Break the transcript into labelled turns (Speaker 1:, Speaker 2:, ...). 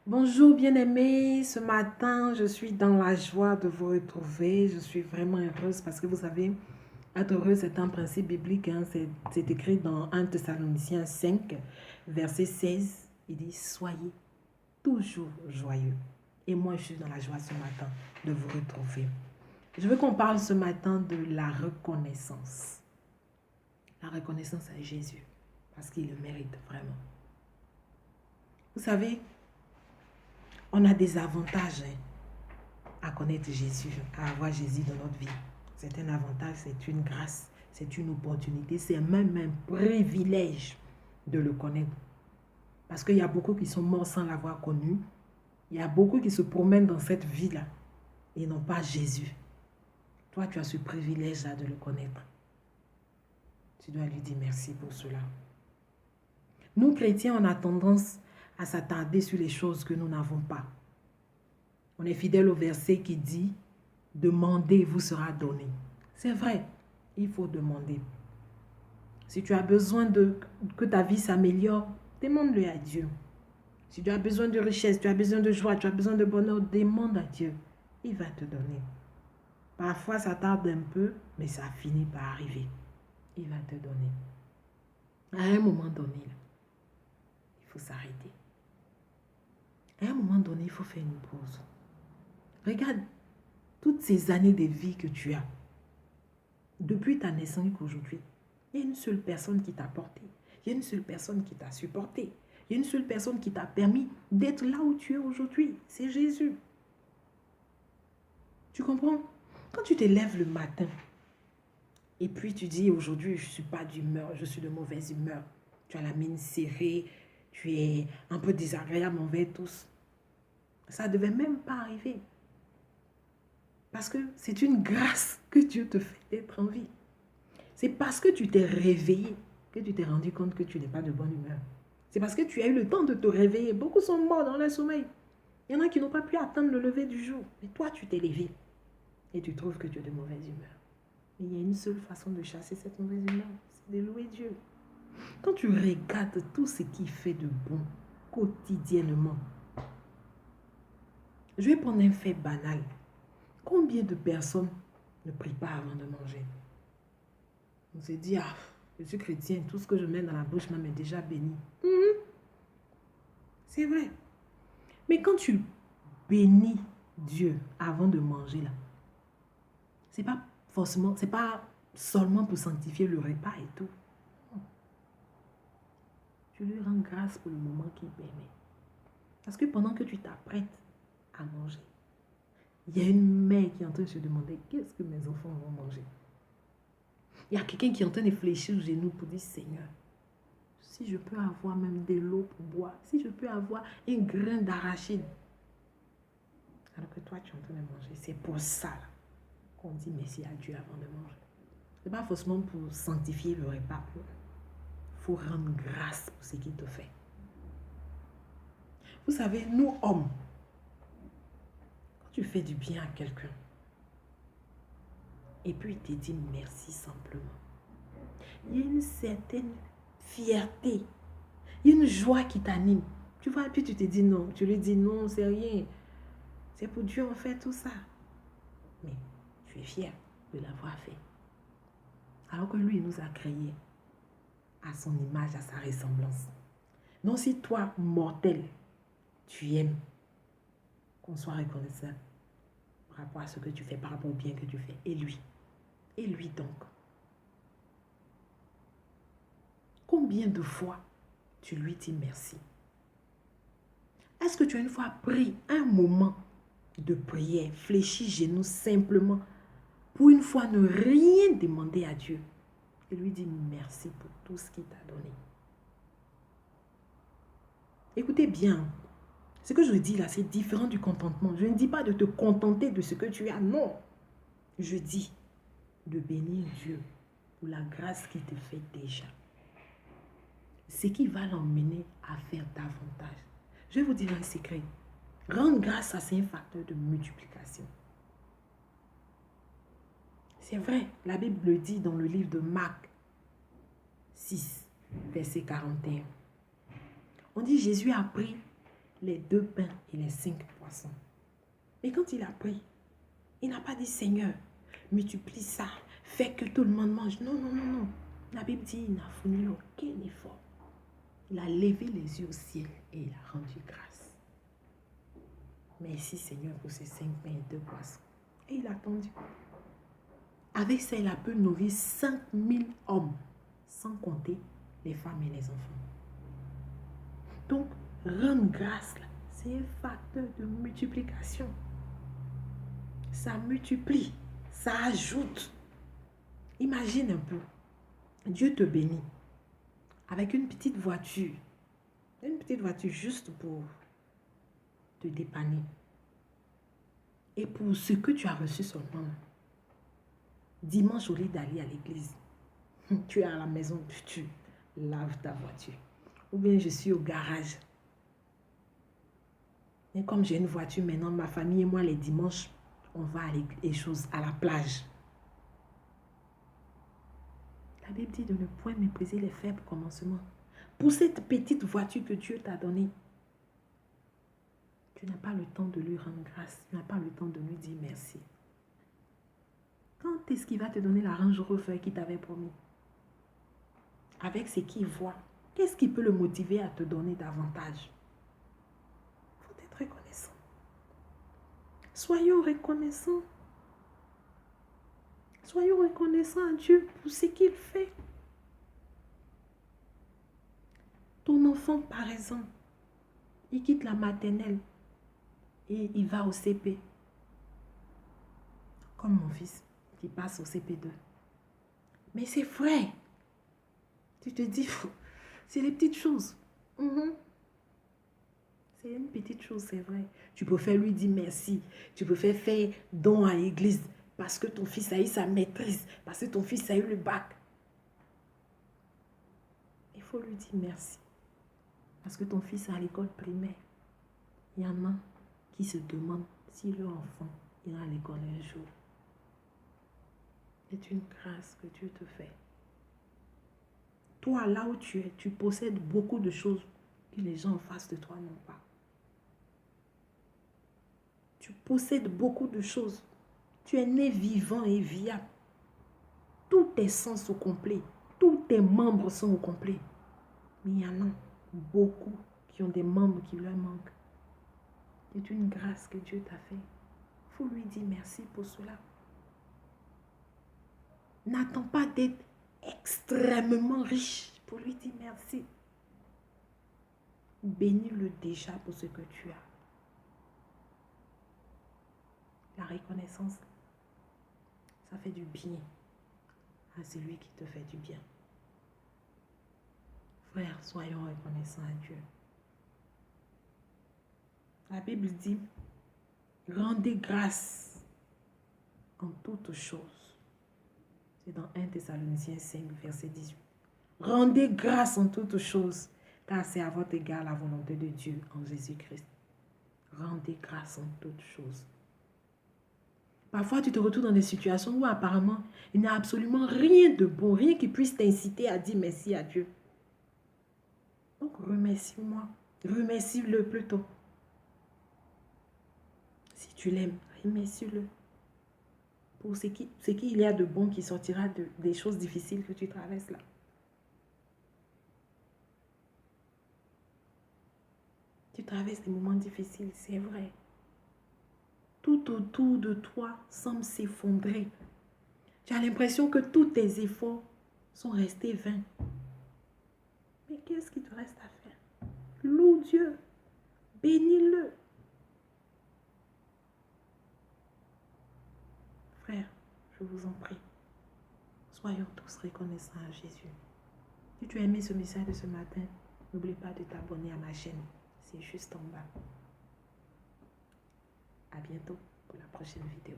Speaker 1: Bonjour bien-aimés, ce matin je suis dans la joie de vous retrouver, je suis vraiment heureuse parce que vous savez, être heureux c'est un principe biblique, hein, c'est écrit dans 1 Thessaloniciens 5, verset 16, il dit soyez toujours joyeux. Et moi je suis dans la joie ce matin de vous retrouver. Je veux qu'on parle ce matin de la reconnaissance. La reconnaissance à Jésus, parce qu'il le mérite vraiment. Vous savez, on a des avantages à connaître Jésus, à avoir Jésus dans notre vie. C'est un avantage, c'est une grâce, c'est une opportunité, c'est même un privilège de le connaître. Parce qu'il y a beaucoup qui sont morts sans l'avoir connu. Il y a beaucoup qui se promènent dans cette vie-là et n'ont pas Jésus. Toi, tu as ce privilège-là de le connaître. Tu dois lui dire merci pour cela. Nous, chrétiens, on a tendance à s'attarder sur les choses que nous n'avons pas. On est fidèle au verset qui dit « Demandez, vous sera donné ». C'est vrai, il faut demander. Si tu as besoin que ta vie s'améliore, demande-le à Dieu. Si tu as besoin de richesse, tu as besoin de joie, tu as besoin de bonheur, demande à Dieu. Il va te donner. Parfois, ça tarde un peu, mais ça finit par arriver. Il va te donner. À un moment donné, il faut s'arrêter. À un moment donné, il faut faire une pause. Regarde toutes ces années de vie que tu as. Depuis ta naissance qu'aujourd'hui, il y a une seule personne qui t'a porté. Il y a une seule personne qui t'a supporté. Il y a une seule personne qui t'a permis d'être là où tu es aujourd'hui. C'est Jésus. Tu comprends? Quand tu te lèves le matin et puis tu dis aujourd'hui je ne suis pas d'humeur, je suis de mauvaise humeur. Tu as la mine serrée, tu es un peu désagréable envers tous. Ça ne devait même pas arriver. Parce que c'est une grâce que Dieu te fait d'être en vie. C'est parce que tu t'es réveillé que tu t'es rendu compte que tu n'es pas de bonne humeur. C'est parce que tu as eu le temps de te réveiller. Beaucoup sont morts dans le sommeil. Il y en a qui n'ont pas pu attendre le lever du jour. Mais toi, tu t'es levé et tu trouves que tu es de mauvaise humeur. Mais il y a une seule façon de chasser cette mauvaise humeur, c'est de louer Dieu. Quand tu regardes tout ce qu'il fait de bon quotidiennement, je vais prendre un fait banal. Combien de personnes ne prient pas avant de manger? On se dit, ah, je suis chrétien, tout ce que je mets dans la bouche m'est déjà béni. C'est vrai. Mais quand tu bénis Dieu avant de manger, là, c'est pas forcément, c'est pas seulement pour sanctifier le repas et tout. Tu lui rends grâce pour le moment qu'il permet. Parce que pendant que tu t'apprêtes à manger, il y a une mère qui est en train de se demander qu'est-ce que mes enfants vont manger. Il y a quelqu'un qui est en train de fléchir aux genoux pour dire Seigneur, si je peux avoir même de l'eau pour boire, si je peux avoir un grain d'arachide, alors que toi tu es en train de manger, c'est pour ça qu'on dit merci à Dieu avant de manger. Ce n'est pas forcément pour sanctifier le repas. Il faut rendre grâce pour ce qu'il te fait. Vous savez, nous hommes, quand tu fais du bien à quelqu'un, et puis il te dit merci simplement, il y a une certaine fierté, il y a une joie qui t'anime. Tu vois, et puis tu te dis non, tu lui dis non, c'est rien. C'est pour Dieu on fait tout ça. Mais tu es fier de l'avoir fait. Alors que lui, il nous a créés à son image, à sa ressemblance. Donc si toi, mortel, tu aimes qu'on soit reconnaissant par rapport à ce que tu fais, par rapport au bien que tu fais, et lui donc. Combien de fois tu lui dis merci? Est-ce que tu as une fois pris un moment de prière, fléchi genoux simplement, pour une fois ne rien demander à Dieu et lui dire merci pour tout ce qu'il t'a donné? Écoutez bien, ce que je dis là, c'est différent du contentement. Je ne dis pas de te contenter de ce que tu as, non. Je dis de bénir Dieu pour la grâce qu'il te fait déjà. Ce qui va l'emmener à faire davantage. Je vais vous dire un secret. Rendre grâce, c'est un facteur de multiplication. C'est vrai, la Bible le dit dans le livre de Marc 6, verset 41. On dit Jésus a pris les 2 pains et les 5 poissons. Mais quand il a pris, il n'a pas dit, Seigneur, multiplie ça, fais que tout le monde mange. Non, non, non, non. La Bible dit, il n'a fourni aucun effort. Il a levé les yeux au ciel et il a rendu grâce. Merci Seigneur pour ces 5 pains et 2 poissons. Et il a attendu. Avec ça, il a pu nourrir 5000 hommes, sans compter les femmes et les enfants. Donc, rendre grâce, c'est un facteur de multiplication. Ça multiplie, ça ajoute. Imagine un peu, Dieu te bénit avec une petite voiture juste pour te dépanner. Et pour ce que tu as reçu seulement, dimanche au lieu d'aller à l'église, tu es à la maison, tu laves ta voiture. Ou bien je suis au garage. Et comme j'ai une voiture maintenant, ma famille et moi, les dimanches, on va à la plage. La Bible dit de ne point mépriser les faibles commencements. Pour cette petite voiture que Dieu t'a donnée, tu n'as pas le temps de lui rendre grâce. Tu n'as pas le temps de lui dire merci. Quand est-ce qu'il va te donner la Range Rover qu'il t'avait promis? Avec ce qu'il voit, qu'est-ce qui peut le motiver à te donner davantage? Il faut être reconnaissant. Soyons reconnaissants. Soyons reconnaissants à Dieu pour ce qu'il fait. Ton enfant, par exemple, il quitte la maternelle et il va au CP. Comme mon fils qui passe au CP2. Mais c'est vrai. Tu te dis, c'est les petites choses. C'est une petite chose, c'est vrai. Tu préfères lui dire merci. Tu préfères faire don à l'église parce que ton fils a eu sa maîtrise, parce que ton fils a eu le bac. Il faut lui dire merci. Parce que ton fils est à l'école primaire. Il y en a qui se demandent si leur enfant ira à l'école un jour. C'est une grâce que Dieu te fait. Toi, là où tu es, tu possèdes beaucoup de choses que les gens en face de toi n'ont pas. Tu possèdes beaucoup de choses. Tu es né vivant et viable. Tous tes sens sont complets. Tous tes membres sont au complet. Mais il y en a beaucoup qui ont des membres qui leur manquent. C'est une grâce que Dieu t'a fait. Il faut lui dire merci pour cela. N'attends pas d'être extrêmement riche pour lui dire merci. Bénis-le déjà pour ce que tu as. La reconnaissance, ça fait du bien à celui qui te fait du bien. Frères, soyons reconnaissants à Dieu. La Bible dit, rendez grâce en toutes choses. C'est dans 1 Thessaloniciens 5, verset 18. Rendez grâce en toutes choses, car c'est à votre égard la volonté de Dieu en Jésus-Christ. Rendez grâce en toutes choses. Parfois, tu te retrouves dans des situations où apparemment, il n'y a absolument rien de bon, rien qui puisse t'inciter à dire merci à Dieu. Donc, remercie-moi. Remercie-le plutôt. Si tu l'aimes, remercie-le. Pour ce qu'il y a de bon qui sortira des choses difficiles que tu traverses là. Tu traverses des moments difficiles, c'est vrai. Tout autour de toi semble s'effondrer. Tu as l'impression que tous tes efforts sont restés vains. Mais qu'est-ce qui te reste à faire? Loue Dieu. Bénis-le. Frères, je vous en prie, soyons tous reconnaissants à Jésus. Si tu as aimé ce message de ce matin, n'oublie pas de t'abonner à ma chaîne. C'est juste en bas. À bientôt pour la prochaine vidéo.